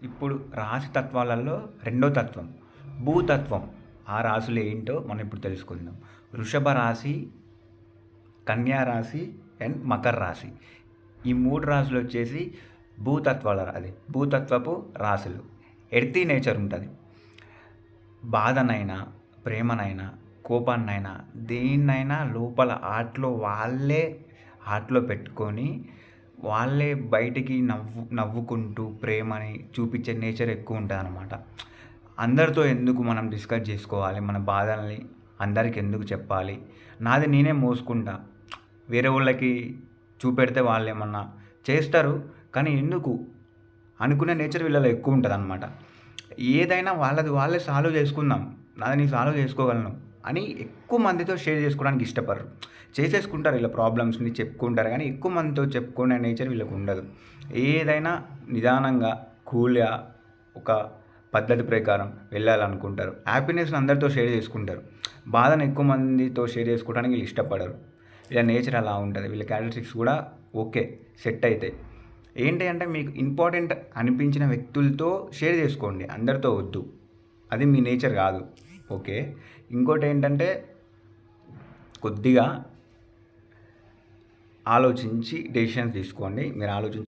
ఇప్పుడు రాశి తత్వాలలో రెండో తత్వం భూతత్వం. ఆ రాశులు ఏంటో మనం ఇప్పుడు తెలుసుకుందాం. వృషభ రాశి, కన్యా రాశి అండ్ మకర రాశి. ఈ 3 రాశులు వచ్చేసి భూతత్వపు రాశులు. ఎర్తీ నేచర్ ఉంటుంది. బాధనైనా, ప్రేమనైనా, కోపాన్నైనా, దేన్నైనా లోపల హార్ట్లో పెట్టుకొని వాళ్ళే బయటికి నవ్వుకుంటూ ప్రేమని చూపించే నేచర్ ఎక్కువ ఉంటుంది అన్నమాట. అందరితో ఎందుకు మనం డిస్కస్ చేసుకోవాలి, మన బాధల్ని అందరికి ఎందుకు చెప్పాలి, నాది నేనే మోసుకుంటా, వేరే వాళ్ళకి చూపెడితే వాళ్ళు ఏమన్నా చేస్తారు కానీ ఎందుకు అనుకునే నేచర్ వీళ్ళలో ఎక్కువ ఉంటుంది అన్నమాట. ఏదైనా వాళ్ళే సాల్వ్ చేసుకుందాం, నాది నేను సాల్వ్ చేసుకోగలను అని ఎక్కువ మందితో షేర్ చేసుకోవడానికి ఇష్టపడరు. చేసేసుకుంటారు ఇలా ప్రాబ్లమ్స్ని చెప్పుకుంటారు కానీ ఎక్కువ మందితో చెప్పుకునే నేచర్ వీళ్ళకు ఉండదు. ఏదైనా నిదానంగా కూల్గా ఒక పద్ధతి ప్రకారం వెళ్ళాలనుకుంటారు. హ్యాపీనెస్ని అందరితో షేర్ చేసుకుంటారు. బాధను ఎక్కువ మందితో షేర్ చేసుకోవడానికి వీళ్ళు ఇష్టపడరు. వీళ్ళ నేచర్ అలా ఉంటుంది. వీళ్ళ క్యారెక్టరిస్టిక్స్ కూడా ఓకే సెట్ అవుతాయి. ఏంటి అంటే మీకు ఇంపార్టెంట్ అనిపించిన వ్యక్తులతో షేర్ చేసుకోండి, అందరితో వద్దు. అది మీ నేచర్ కాదు. ఓకే. ఇంకోటి ఏంటంటే కొద్దిగా ఆలోచించి డెసిషన్స్ తీసుకోండి. మీరు